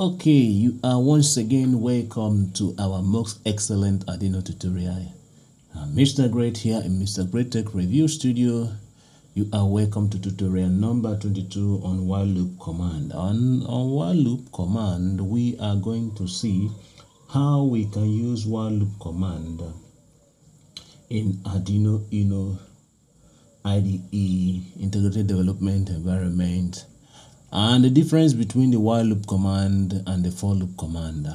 Okay, you are once again welcome to our most excellent Arduino tutorial. I'm Mr. Great here in Mr. Great Tech Review Studio. You are welcome to tutorial number 22 on while loop command. On while loop command, we are going to see how we can use while loop command in Arduino Uno IDE, Integrated Development Environment, and the difference between the while loop command and the for loop command.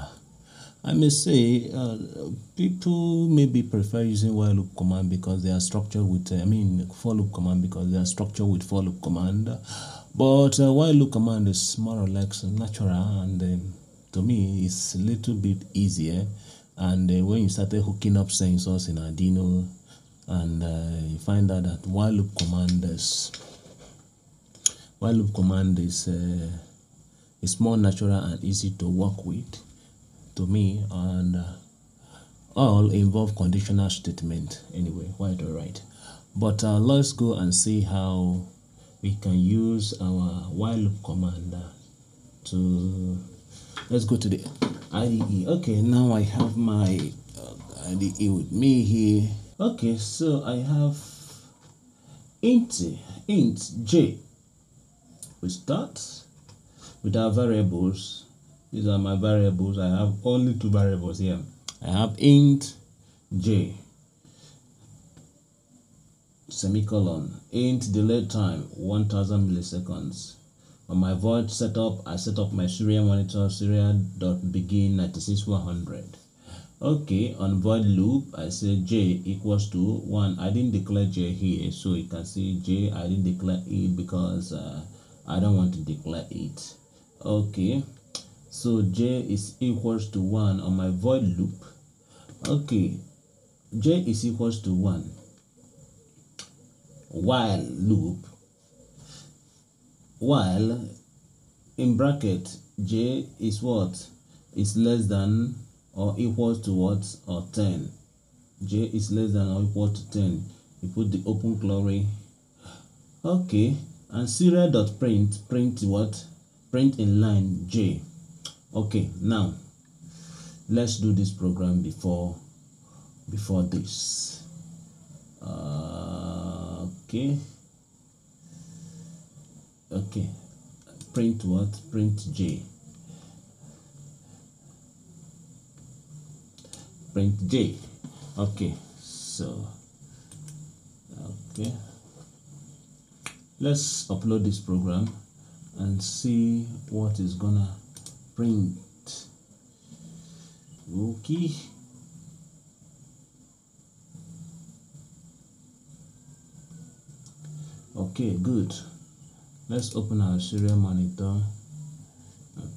I may say people maybe prefer using while loop command because they are structured with, for loop command because they are structured with for loop command. But while loop command is more or less natural, and to me it's a little bit easier. And when you started hooking up sensors in Arduino, and you find out that while loop command is more natural and easy to work with to me, and all involve conditional statement anyway, quite all right. But let's go and see how we can use our while loop command let's go to the IDE. Okay, now I have my IDE with me here. Okay, so I have int j. We start with our variables. These are my variables. I have only two variables here. I have int j, semicolon, int delay time 1000 milliseconds. On my void setup, I set up my serial monitor serial.begin 96100. Okay, on void loop, I say j equals to 1. I didn't declare j here, so you can see j, I didn't declare it because I don't want to declare it. Okay, so j is equals to 1 on my void loop. Okay, j is equals to 1. While loop, while in bracket j is what? Is less than or equals to what? Or 10. J is less than or equal to 10. You put the open glory. Okay, and serial.print, print what? Print in line j. Okay, now let's do this program before this. Okay, print what? Print j. Print j. Okay, so okay, let's upload this program and see what is gonna print. Okay, okay, good. Let's open our serial monitor.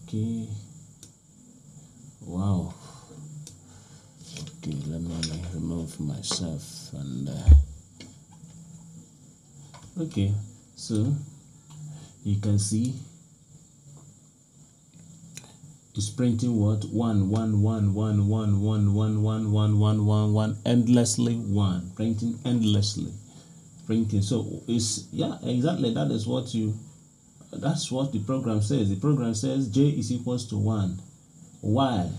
Okay, wow. Okay, let me remove myself and okay, so you can see it's printing what? 1 1 1 1 1 1 1 1 1 1 1 1 endlessly 1, printing endlessly, printing. So it's, yeah, exactly, that's what the program says. The program says j is equals to 1, while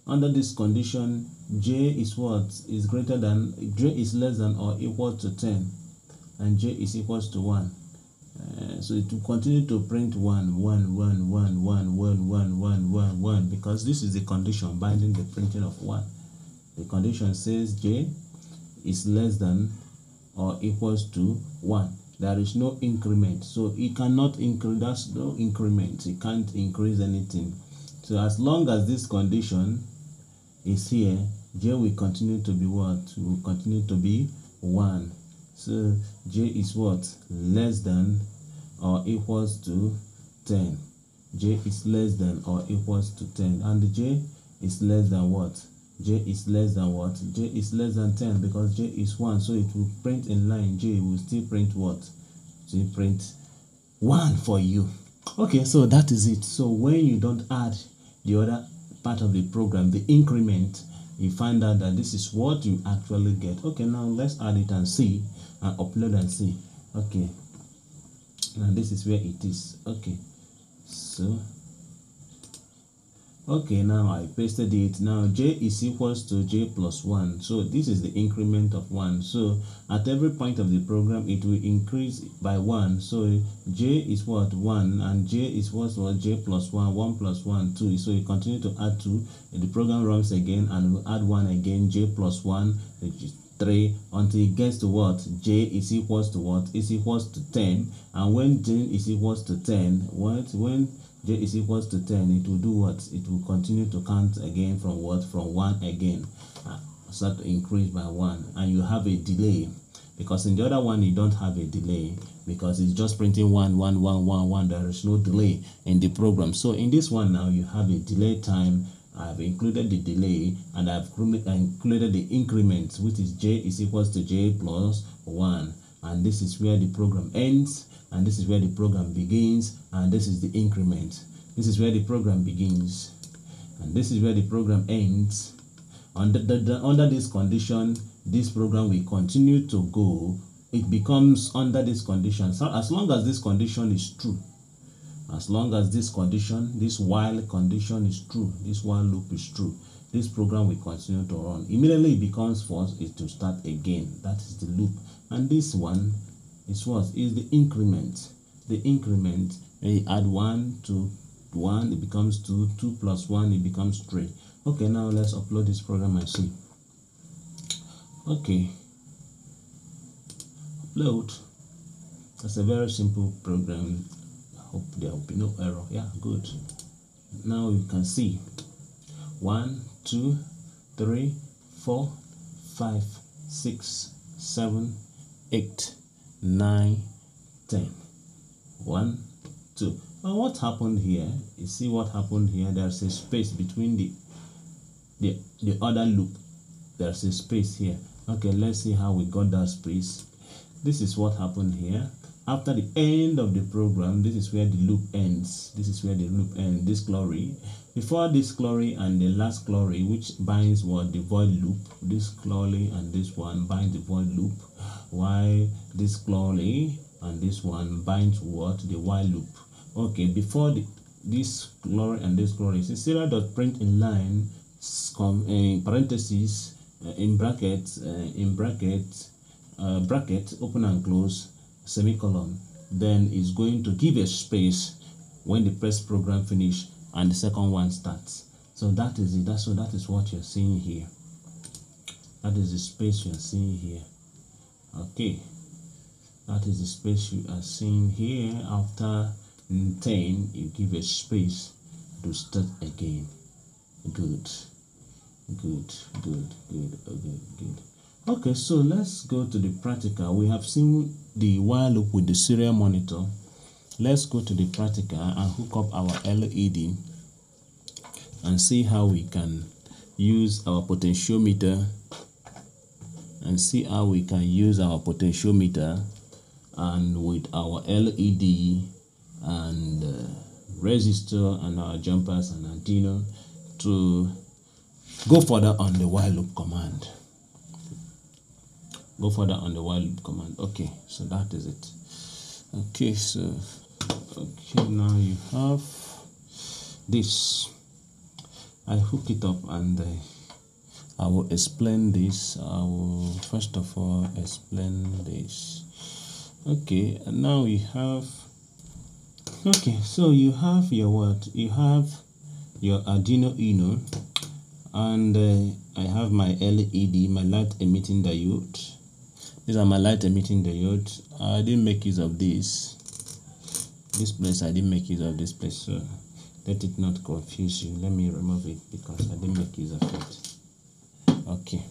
under this condition j is what? Is greater than, j is less than or equal to 10, and j is equals to 1. So it will continue to print 1 1 1 1 1 1 1 1 1 1, because this is the condition binding the printing of 1. The condition says j is less than or equals to 1. There is no increment, so it cannot increase. That's no increment. It can't increase anything. So as long as this condition is here, j will continue to be what? Will continue to be 1. So j is what? Less than or equals to 10. J is less than or equals to 10, and j is less than what? J is less than what? J is less than 10, because j is 1, so it will print in line j will still print what? Still print 1 for you. Okay, so that is it. So when you don't add the other part of the program, the increment, you find out that this is what you actually get. Okay, now let's add it and see, and upload and see. Okay, now this is where it is. Okay, so Okay, now I pasted it. Now j is equals to j plus 1. So this is the increment of 1. So at every point of the program, it will increase by 1. So j is what? 1. And j is what? J plus 1. 1 plus 1, 2. So you continue to add 2. And the program runs again and will add 1 again. J plus 1, which is 3, until it gets to what? J is equals to what? Is equals to 10. And when j is equals to 10, when j is equals to 10, it will do what? It will continue to count again from what? From 1 again. Start to increase by 1. And you have a delay, because in the other one you don't have a delay, because it's just printing 1 1 1 1 1. There is no delay in the program. So in this one now you have a delay time. I've included the delay, and I've included the increment, which is j is equals to j plus 1. And this is where the program ends, and this is where the program begins, and this is the increment. This is where the program begins, and this is where the program ends. Under this condition, this program will continue to go. It becomes under this condition. So as long as this condition is true, as long as this condition, this while condition is true, this while loop is true, this program will continue to run. Immediately it becomes false, it will start again. That is the loop. And this one is what? Is the increment. The increment, when you add 1 to 1, it becomes 2. 2 plus 1, it becomes 3. Okay, now let's upload this program and see. Okay, upload. That's a very simple program. I hope there will be no error. Yeah, good. Now you can see 1 2 3 4 5 6 7 8 9 10. 1 2. Well, what happened here? You see what happened here? There's a space between the other loop. There's a space here. Okay, let's see how we got that space. This is what happened here. After the end of the program, this is where the loop ends. This is where the loop ends. This glory. Before this glory and the last glory, which binds what? The void loop. This glory and this one binds the void loop. While this glory and this one binds what? The while loop. Okay, before this glory and this glory, it's serial.print in line, in parentheses, in brackets, bracket, open and close, semicolon. Then it's going to give a space when the first program finish and the second one starts. So that is it. That is what you're seeing here. That is the space you're seeing here. Okay, that is the space you are seeing here. After 10, you give a space to start again. Good. Okay, so let's go to the practical. We have seen the while loop with the serial monitor. Let's go to the practical and hook up our LED and see how we can use our potentiometer and with our LED and resistor and our jumpers and Arduino to go further on the while loop command. Okay, so that is it. Okay, so now you have this. I hook it up and I will explain this. I will first of all explain this. Okay, and now we have. Okay, so you have your what? You have your Arduino Uno, and I have my LED, my light emitting diode. These are my light emitting diode. I didn't make use of this place. I didn't make use of this place, so let it not confuse you. Let me remove it because I didn't make use of it. Okay,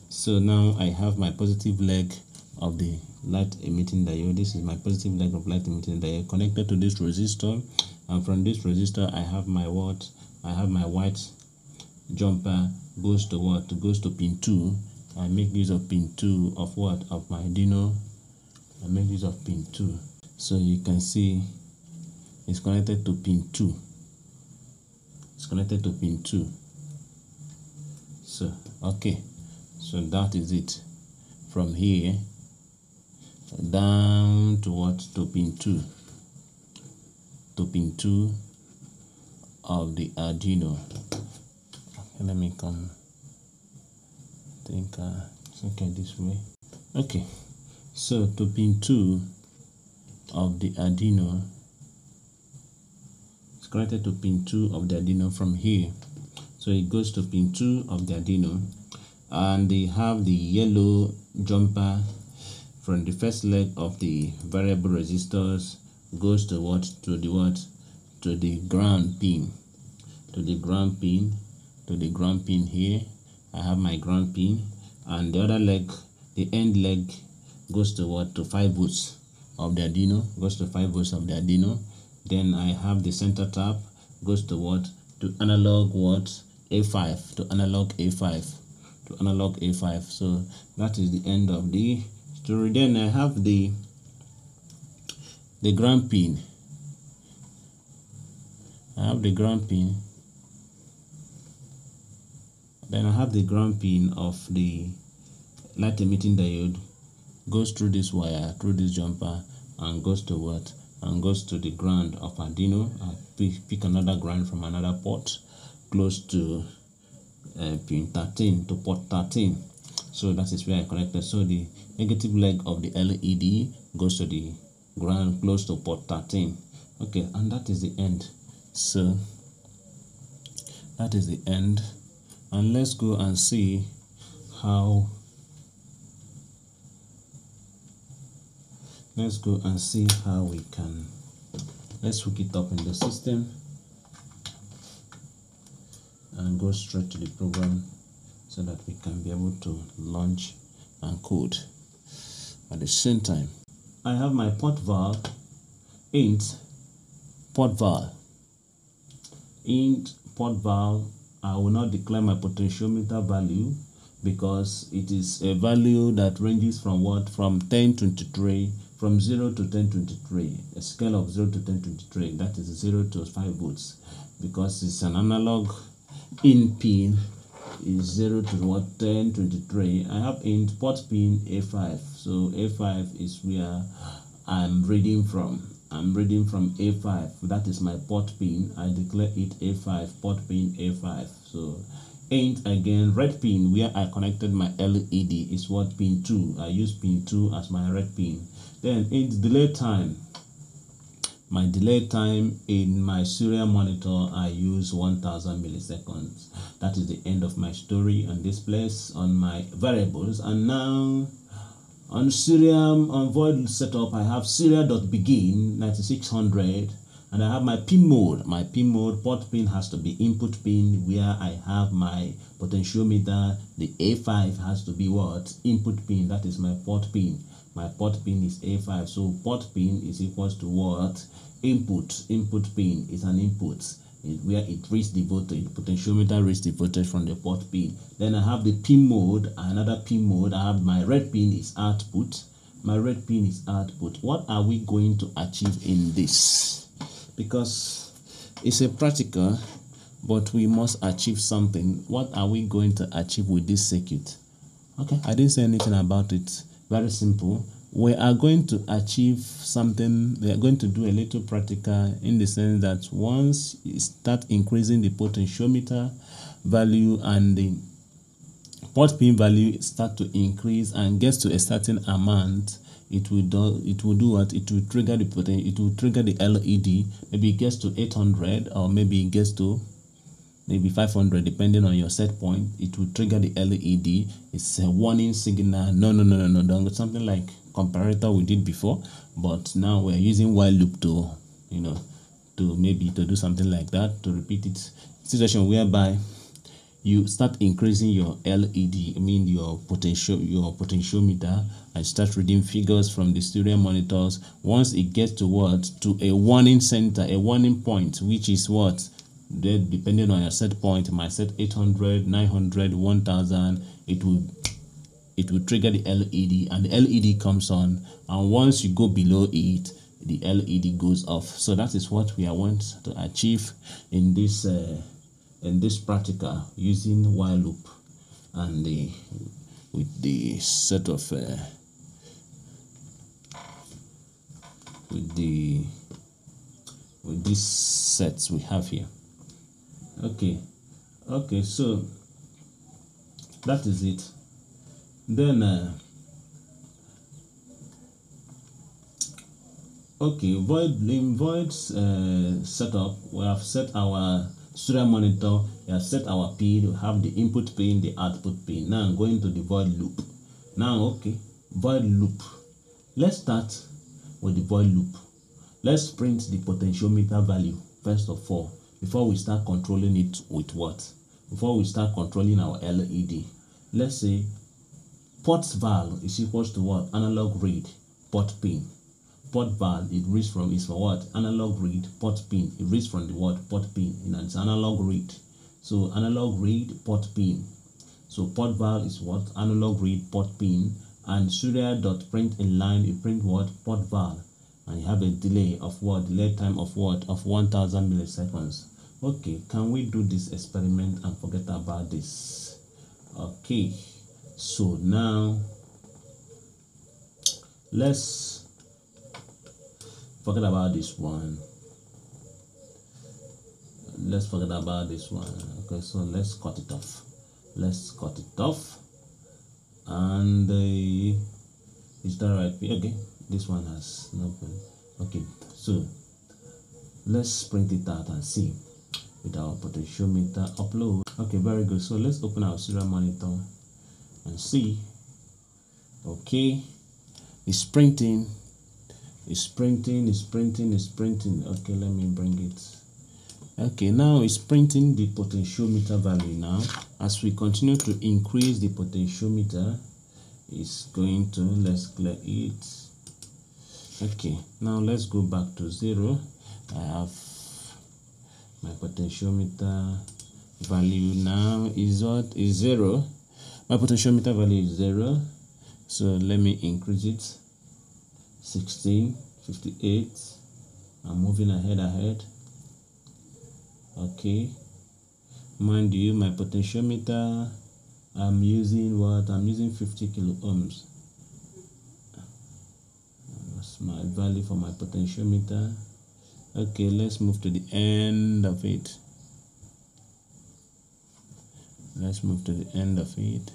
so now I have my positive leg of the light emitting diode. This is my positive leg of light emitting diode connected to this resistor, and from this resistor I have my what? I have my white jumper goes to what? Goes to pin 2. I make use of pin 2 of what? Of my Arduino. I make use of pin 2. So you can see it's connected to pin 2. It's connected to pin 2. So okay, so that is it. From here down to what? To pin 2. To pin 2 of the Arduino. Okay, let me come. Think okay this way. Okay, so to pin 2 of the Arduino, it's connected to pin 2 of the Arduino from here. So it goes to pin 2 of the Arduino, and they have the yellow jumper from the first leg of the variable resistors goes to what? To the ground pin. To the ground pin here. I have my ground pin, and the other leg, the end leg, goes to what? To 5 volts of the Arduino. Goes to 5 volts of the Arduino. Then I have the center tap, goes to what? To analog what? A5, to analog A5, to analog A5. So that is the end of the story. Then I have the ground pin. I have the ground pin. Then I have the ground pin of the light emitting diode, goes through this wire, through this jumper, and goes to what? And goes to the ground of Arduino. I pick another ground from another port close to pin 13, to port 13. So that is where I connected. So the negative leg of the LED goes to the ground close to port 13. Okay, and that is the end. So that is the end, and let's go and see how we can, let's hook it up in the system and go straight to the program so that we can be able to launch and code at the same time. I have my port val, int port val. I will not declare my potentiometer value because it is a value that ranges from what? From 1023, from 0 to 1023, a scale of 0 to 1023, that is 0 to 5 volts, because it's an analog in pin is 0 to what? 1023. I have int port pin A5, so A5 is where I'm reading from. I'm reading from A5. That is my port pin. I declare it A5, port pin A5. So int again, red pin where I connected my LED is what? Pin 2. I use pin 2 as my red pin. Then int delay time. My delay time in my serial monitor, I use 1000 milliseconds. That is the end of my story on this place on my variables. And now on serial, on void setup, I have serial.begin 9600, and I have my pin mode. My pin mode, port pin has to be input pin where I have my potentiometer. The A5 has to be what? Input pin. That is my port pin. My port pin is A5. So port pin is equals to what? Input. Input pin is an input. Where it reaches the voltage, the potentiometer reaches the voltage from the port pin. Then I have the pin mode, another pin mode. I have my red pin is output. My red pin is output. What are we going to achieve in this? Because it's a practical, but we must achieve something. What are we going to achieve with this circuit? Okay, I didn't say anything about it. Very simple. We are going to achieve something. We are going to do a little practical in the sense that once you start increasing the potentiometer value and the port pin value start to increase and gets to a certain amount, it will do what? It will trigger the LED. Maybe it gets to 800, or maybe it gets to maybe 500, depending on your set point. It will trigger the LED. It's a warning signal. No, don't. Something like comparator we did before, but now we're using while loop to do something like that, to repeat it. Situation whereby you start increasing your LED, your potentiometer, and start reading figures from the stereo monitors. Once it gets to what? To a warning center, a warning point, which is what? Then depending on your set point, my set 800, 900, 1000, it will trigger the LED, and the LED comes on, and once you go below it, the LED goes off. So that is what we want to achieve in this practical using while loop and with the set of with these sets we have here. Okay, so that is it. Then okay, void setup. We have set our serial monitor, we have set our pin, we have the input pin, the output pin. Now I'm going to the void loop. Now, okay, void loop. Let's start with the void loop. Let's print the potentiometer value first of all before we start controlling it with what? Before we start controlling our LED. Let's say port val is equals to what? Analog read port pin. Port val it reads from is for what? Analog read port pin. It reads from the word port pin. You know, it's analog read. So analog read port pin. So port val is what? Analog read port pin. And serial dot print in line, you print what? Port val. And you have a delay of what? Delay time of what? Of 1000 milliseconds. Okay, can we do this experiment and forget about this? Okay, so now let's forget about this one. Let's forget about this one. Okay, so let's cut it off. Let's cut it off. And is that right? Okay, this one has no point. Okay, so let's print it out and see with our potentiometer upload. Okay, very good. So let's open our serial monitor and see. Okay, it's printing. It's printing. Okay, let me bring it. Okay, now it's printing the potentiometer value. Now as we continue to increase the potentiometer, it's going to, let's clear it. Okay, now let's go back to 0. I have my potentiometer value now is what? Is 0. My potentiometer value is 0. So let me increase it. 16, 58. I'm moving ahead. Okay, mind you, my potentiometer, I'm using what? I'm using 50 kilo ohms. That's my value for my potentiometer. Okay, let's move to the end of it. Let's move to the end of it.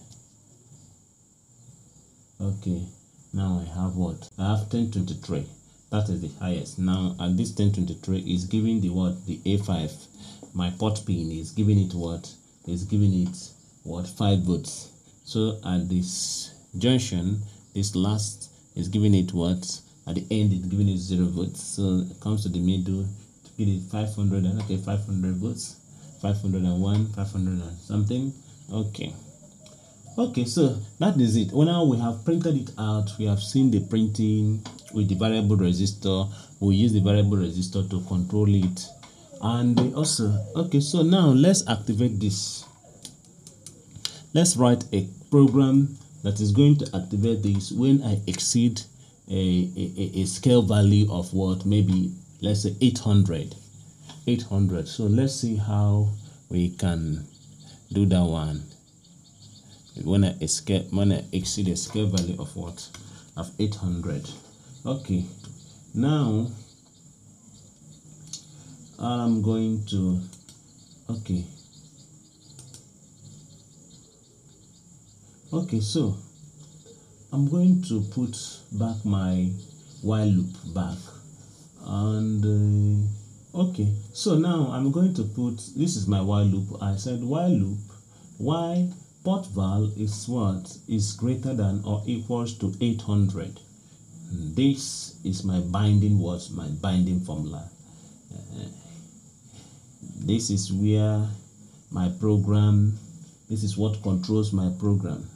Okay, now I have what? I have 1023. That is the highest. Now at this 1023 is giving the what? The A5. My port pin is giving it what? Is giving it what? 5 volts. So at this junction, this last is giving it what? At the end it's giving it 0 volts. So it comes to the middle to give it 500 and okay, 500 volts, 501, 500 and something. Okay, so that is it. Well, now we have printed it out. We have seen the printing with the variable resistor. We use the variable resistor to control it. And also, okay, so now let's activate this. Let's write a program that is going to activate this when I exceed a scale value of what? Maybe let's say 800. So let's see how we can do that one. When I exceed a scale value of what? Of 800. Okay, now I'm going to okay, so I'm going to put back my while loop back, and okay, so now I'm going to put, this is my while loop. I said while loop, while port val is what? Is greater than or equals to 800. This is my binding words, my binding formula. This is where my program, this is what controls my program.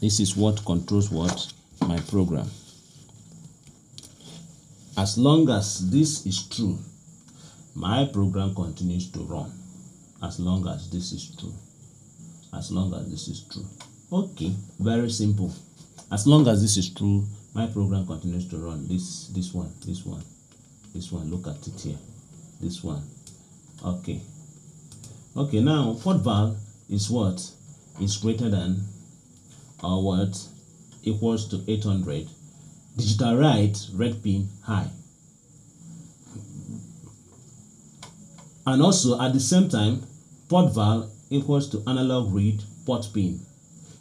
This is what controls what? My program. As long as this is true, my program continues to run. As long as this is true. As long as this is true. Okay, very simple. As long as this is true, my program continues to run. This one, look at it here. This one. Okay, now port val is what? Is greater than or what? Equals to 800. Digital write red pin high. And also at the same time, port val equals to analog read port pin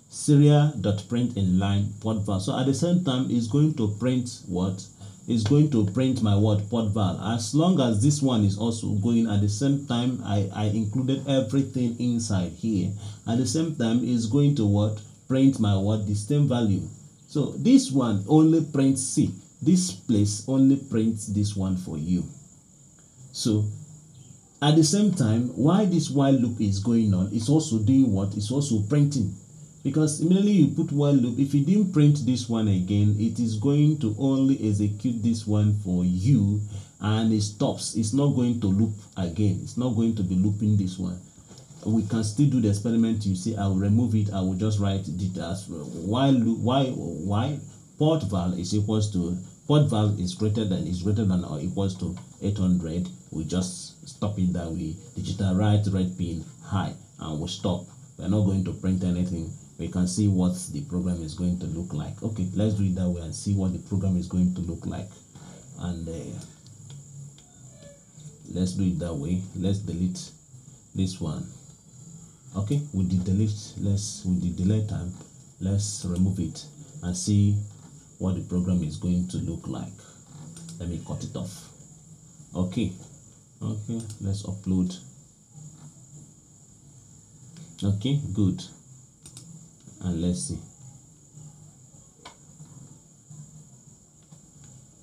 serial.print in line port val. So at the same time, it's going to print what? It's going to print my what? Port val. As long as this one is also going at the same time, I included everything inside here. At the same time, it's going to what? Print my what? The same value. So this one only prints C. This place only prints this one for you. So at the same time, while this while loop is going on, it's also doing what? It's also printing. Because immediately you put while loop, if you didn't print this one again, it is going to only execute this one for you, and it stops. It's not going to loop again. It's not going to be looping this one. We can still do the experiment. You see, I will remove it. I will just write it as while loop. Why port val is equals to port val is greater than or equals to 800. We just stop it that way. Digital write red pin high, and we stop. We're not going to print anything. We can see what the program is going to look like. Okay, let's do it that way and see what the program is going to look like. And let's do it that way. Let's delete this one. Okay, with the delete time, let's remove it and see what the program is going to look like. Let me cut it off. Okay, let's upload. Okay, good. And let's see.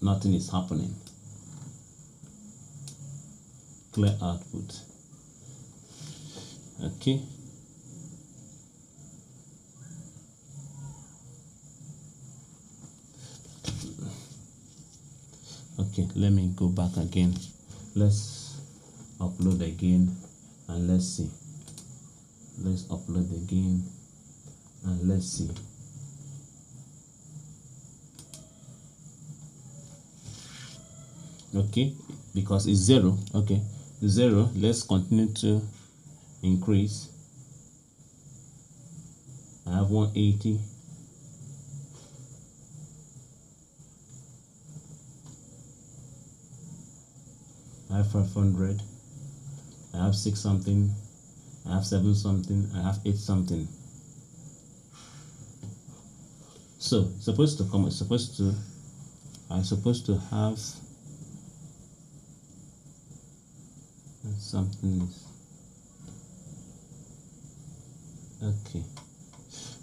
Nothing is happening. Clear output. Okay. Okay, let me go back again. Let's upload again and let's see. Let's upload again and let's see. Okay, because it's 0. Okay, 0. Let's continue to increase. I have 180. I have 500. I have 6 something. I have 7 something. I have 8 something. So supposed to come. I'm supposed to have something.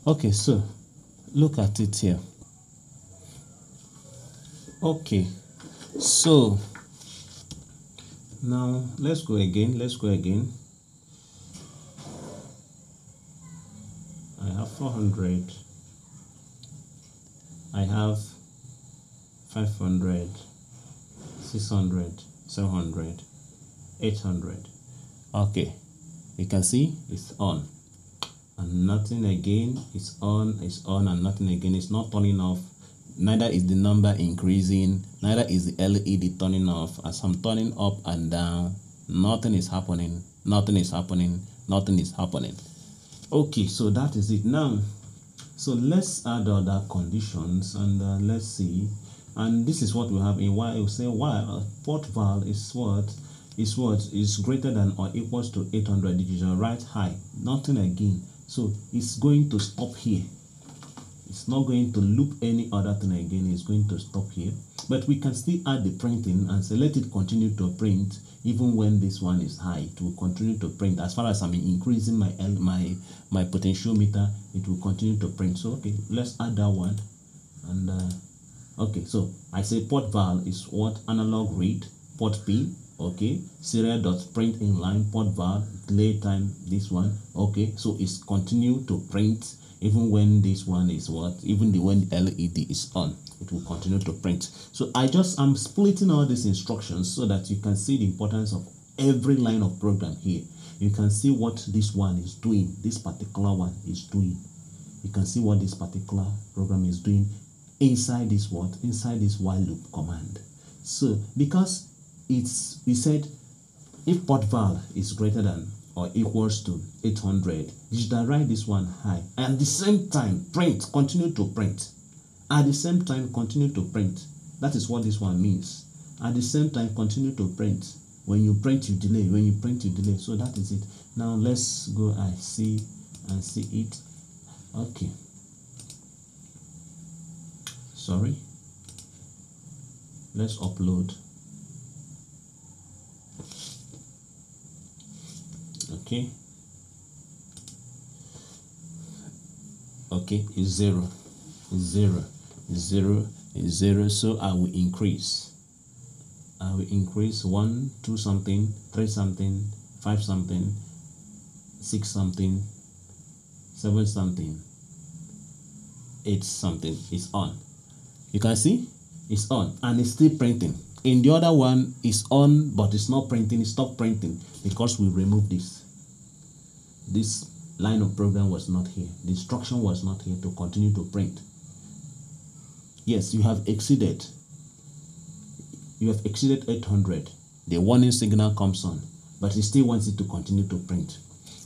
Okay, so look at it here. Okay, so now let's go again. I have 400. I have 500, 600, 700, 800. Okay, you can see it's on and nothing again. It's on and nothing again. It's not turning off. Neither is the number increasing, neither is the LED turning off. As I'm turning up and down, nothing is happening. Okay, so that is it. Now, so let's add other conditions and let's see. And this is what we have in while. We say while port val is greater than or equals to 800 digital write high. Nothing again. So it's going to stop here. It's not going to loop any other thing again. It's going to stop here. But we can still add the printing and say let it continue to print even when this one is high. It will continue to print. As far as I'm increasing my potentiometer, it will continue to print. So okay, let's add that one. And okay, so I say port val is what? Analog read port P. Okay, serial.print in line port val delay time this one. Okay, so it's continue to print even when this one is what? Even when the LED is on, it will continue to print. So I'm splitting all these instructions so that you can see the importance of every line of program here. You can see what this one is doing. This particular one is doing. You can see what this particular program is doing inside this what? Inside this while loop command. So because we said if port val is greater than or equals to 800, digital write this one high. And at the same time, continue to print. At the same time, continue to print. That is what this one means. At the same time, continue to print. When you print, you delay. When you print, you delay. So that is it. Now let's go and see it. Okay. Sorry. Let's upload. Okay. Okay, it's 0. It's 0. It's 0. It's 0. So I will increase. I will increase 1, 2 something, 3 something, 5 something, 6 something, 7 something, 8 something. It's on. You can see it's on and it's still printing. In the other one, it's on but it's not printing. It stopped printing because we removed this. This line of program was not here. The instruction was not here to continue to print. Yes, you have exceeded. You have exceeded 800. The warning signal comes on, but it still wants it to continue to print.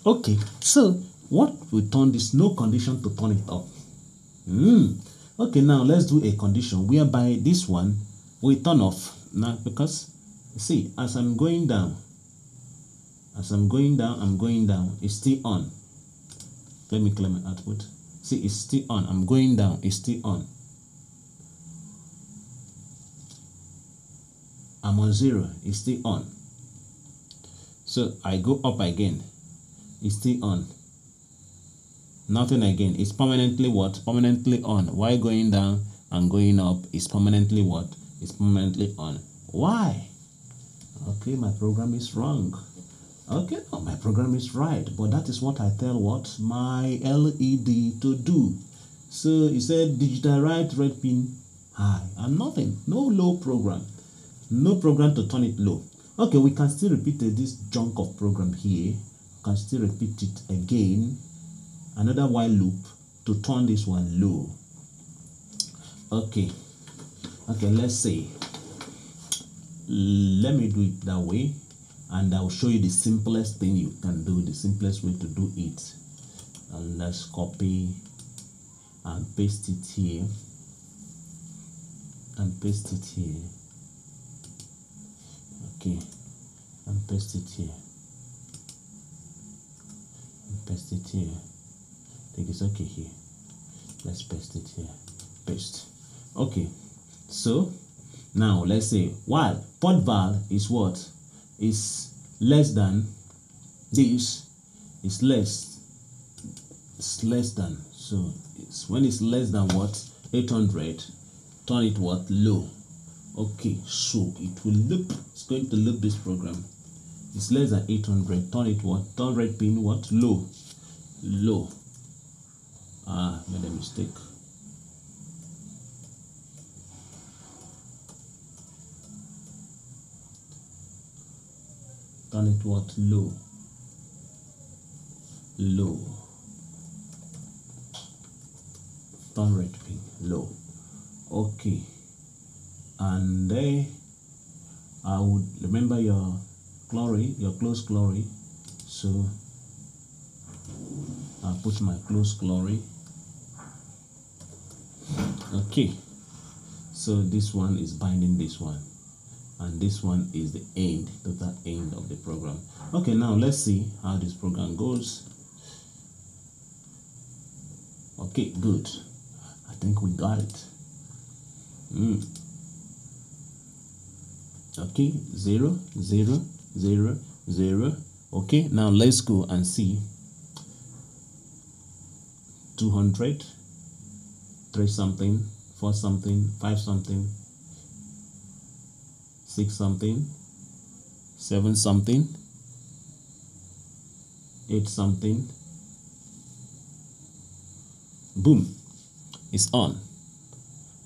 Okay, so what we turn this, no condition to turn it up. Okay, now let's do a condition whereby this one will turn off. Now, because see, as I'm going down, I'm going down, it's still on. Let me clear my output. See, it's still on. I'm going down, it's still on. I'm on 0, it's still on. So I go up again, it's still on. Nothing again, it's permanently what? Permanently on. While going down and going up, it's permanently what? It's permanently on. Why? Okay, my program is wrong. Okay, no, my program is right, but that is what I tell what? My LED to do. So it said digital right red pin high and nothing, no low program. No program to turn it low. Okay, we can still repeat this chunk of program here. Can still repeat it again. Another while loop to turn this one low. Okay. Okay, let's say. Let me do it that way. And I'll show you the simplest thing you can do. The simplest way to do it. And let's copy and paste it here. And paste it here. Okay, and paste it here. And paste it here. I think it's okay here. Let's paste it here. Paste. Okay, so now let's say while port val is what? Is less than this, is less. It's less than. So it's when it's less than what? 800, turn it what? Low. Okay, so it will loop. It's going to loop this program. It's less than 800. Turn it what? Turn red pin what? Low. Low. Made a mistake. Turn it what? Low. Low. Turn red pin low. Okay. And there I would remember your glory, your close glory. So I'll put my close glory. Okay, so this one is binding this one, and this one is the end, total end of the program. Okay, now let's see how this program goes. Okay, good. I think we got it. Okay, 0, 0, 0, 0. Okay, now let's go and see 200, 3 something, 4 something, 5 something, 6 something, 7 something, 8 something. Boom, it's on.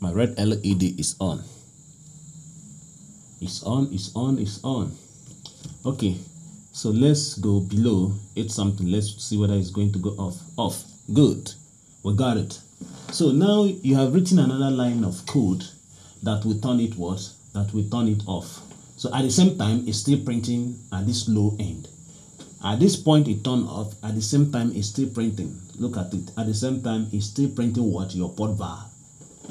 My red LED is on. It's on, it's on, it's on. Okay, so let's go below 8 something. Let's see whether it's going to go off. Off. Good. We got it. So now you have written another line of code that will turn it what? That will turn it off. So at the same time, it's still printing at this low end. At this point, it turned off. At the same time, it's still printing. Look at it. At the same time, it's still printing what? Your port val.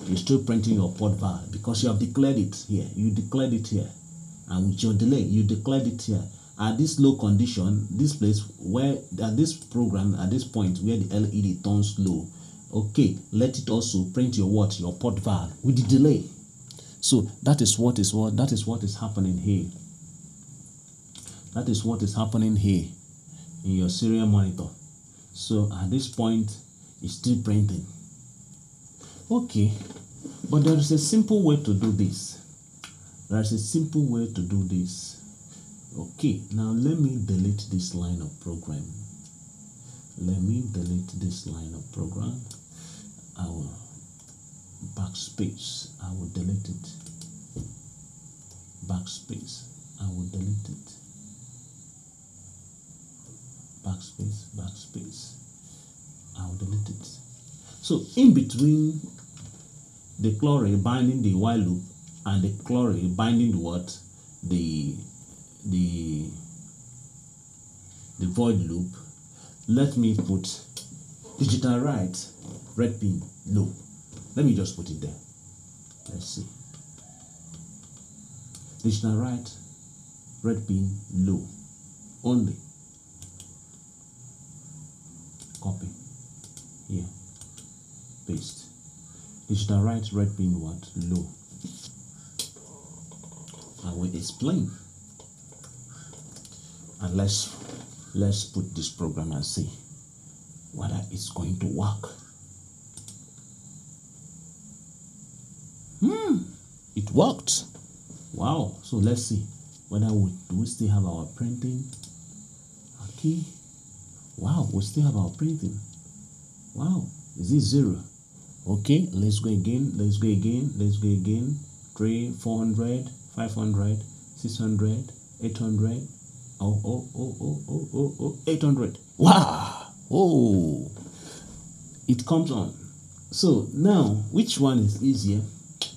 You're still printing your port val because you have declared it here. You declared it here. and with your delay, you declared it here. At this low condition, this place where at this program, at this point where the LED turns low, okay, let it also print your what? Your port val with the delay. So that is what is happening here. That is what is happening here in your serial monitor. So at this point, it's still printing. Okay, but there is a simple way to do this. There is a simple way to do this. Okay, now let me delete this line of program. Let me delete this line of program. I will backspace. I will delete it. Backspace. I will delete it. Backspace. Backspace. I will delete it. So in between the chlorine binding the while loop and the chlorine binding the what? The void loop, let me put digital write red pin low. Let me just put it there. Let's see. Digital write red pin low only. Copy here, paste. Digital write red pin what? Low. I will explain. And let's put this program and see whether it's going to work. It worked. Wow. So let's see whether do we still have our printing. Okay. Wow, we still have our printing. Wow. Is it 0? Okay, let's go again. Let's go again. Let's go again. 3, 400, 500, 600, 800. 800. Wow. Oh, it comes on. So now, which one is easier?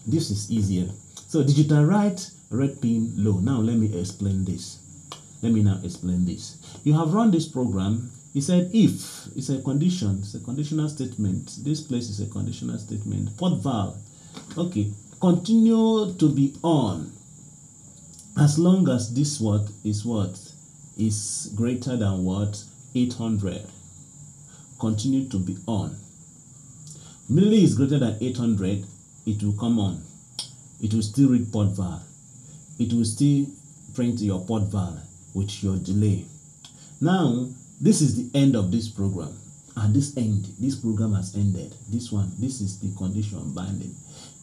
This is easier. So digital write red pin low. Now let me explain this. Let me now explain this. You have run this program. He said if it's a condition, it's a conditional statement. This place is a conditional statement. Port val. Okay, continue to be on as long as this what is greater than what? 800. Continue to be on. Immediately is greater than 800, it will come on. It will still read port val. It will still print your port val with your delay. Now, this is the end of this program. At this end, this program has ended. This one, this is the condition binding.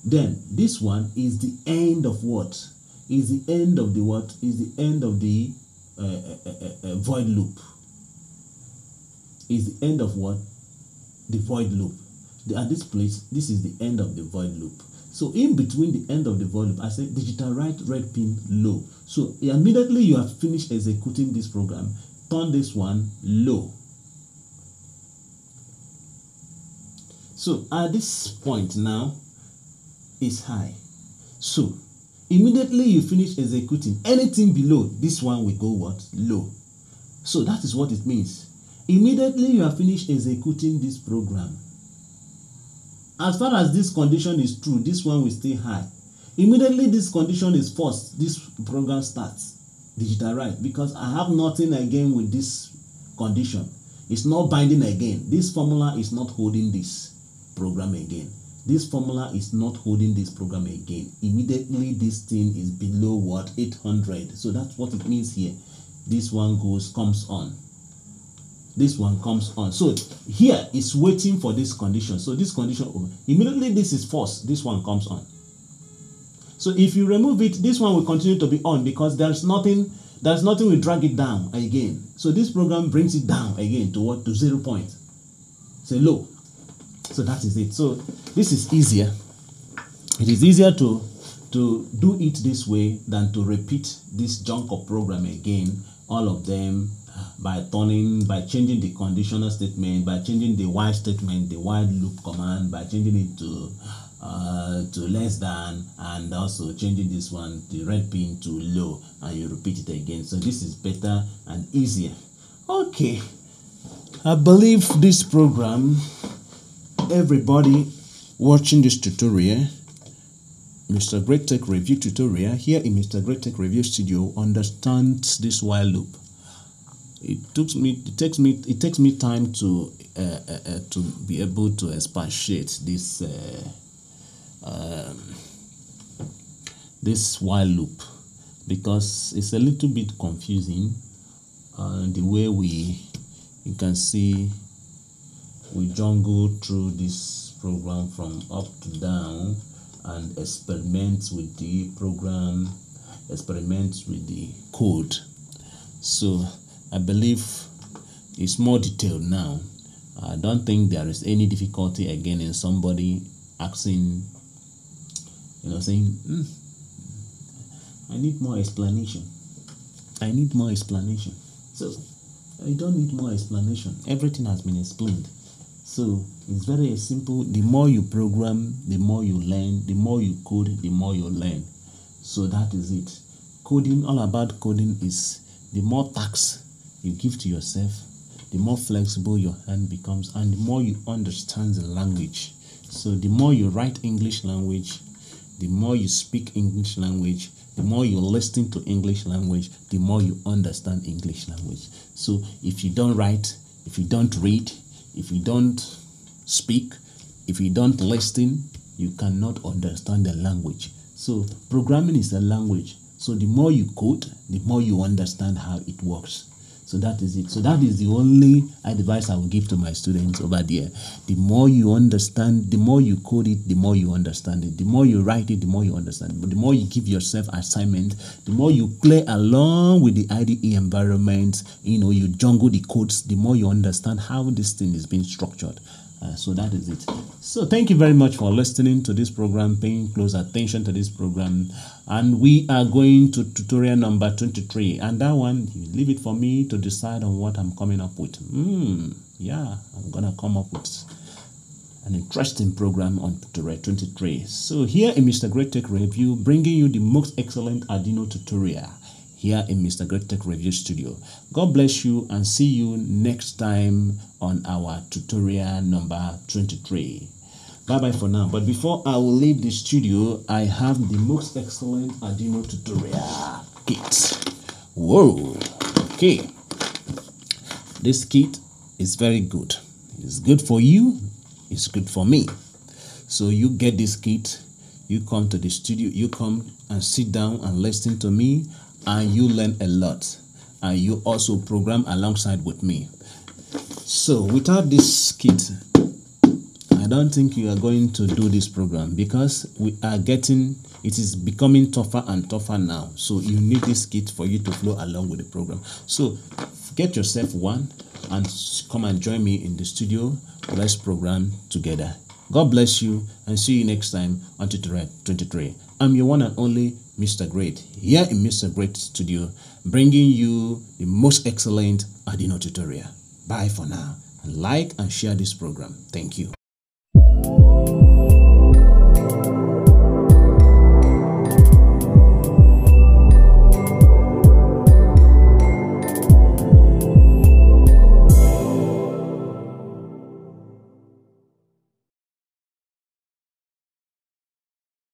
Then, this one is the end of what? Is the end of the what? Is the end of the void loop. Is the end of what? The void loop. At this place, this is the end of the void loop. So in between the end of the void loop, I said digital write red pin low. So immediately you have finished executing this program, turn this one low. So at this point now, it's high. So immediately you finish executing, anything below this one will go what? Low. So that is what it means. Immediately you have finished executing this program. As far as this condition is true, this one will stay high. Immediately this condition is false, this program starts digital write, because I have nothing again with this condition. It's not binding again. This formula is not holding this program again. This formula is not holding this program again. Immediately this thing is below what? 800. So that's what it means here. This one comes on. This one comes on. So here it's waiting for this condition. So this condition, immediately this is false, this one comes on. So if you remove it, this one will continue to be on because there's nothing will drag it down again. So this program brings it down again to what? To 0 point. Say low. So that is it. So this is easier. It is easier to do it this way than to repeat this junk of program again, all of them, by changing the conditional statement, by changing the while statement, the while loop command, by changing it to less than, and also changing this one, the red pin, to low, and you repeat it again. So this is better and easier. Okay, I believe this program, everybody watching this tutorial, Mr. Great Tech Review tutorial. Here in Mr. Great Tech Review Studio, understands this while loop. It takes me time to be able to expatiate this this while loop, because it's a little bit confusing. The way you can see we jungle through this program from up to down and experiment with the program, experiment with the code. So I believe it's more detailed now. I don't think there is any difficulty again in somebody asking, saying, I need more explanation. I need more explanation. So I don't need more explanation. Everything has been explained. So it's very simple. The more you program, the more you learn. The more you code, the more you learn. So that is it. Coding, all about coding is the more tasks you give to yourself, the more flexible your hand becomes, and the more you understand the language. So the more you write English language, the more you speak English language, the more you listen to English language, the more you understand English language. So if you don't write, if you don't read, if you don't speak, if you don't listen, you cannot understand the language. So programming is a language. So the more you code, the more you understand how it works. So that is it. So that is the only advice I will give to my students over there. The more you understand, the more you code it, the more you understand it. The more you write it, the more you understand it. But the more you give yourself assignment, the more you play along with the IDE environment, you jungle the codes, the more you understand how this thing is being structured. So that is it. So thank you very much for listening to this program, paying close attention to this program. And we are going to tutorial number 23. And that one, you leave it for me to decide on what I'm coming up with. Yeah, I'm going to come up with an interesting program on tutorial 23. So here in Mr. Great Tech Review, bringing you the most excellent Arduino tutorial here in Mr. Great Tech Review Studio. God bless you and see you next time on our tutorial number 23. Bye-bye for now. But before I will leave the studio, I have the most excellent Arduino tutorial kit. Whoa, okay. This kit is very good. It's good for you. It's good for me. So you get this kit, you come to the studio, you come and sit down and listen to me, and you learn a lot, and you also program alongside with me. So without this kit, I don't think you are going to do this program, because it is becoming tougher and tougher now. So you need this kit for you to flow along with the program. So get yourself one and come and join me in the studio. Let's program together. God bless you and see you next time on tutorial 23. I'm your one and only Mr. Great, here in Mr. Great Studio, bringing you the most excellent Arduino tutorial. Bye for now, and like and share this program. Thank you.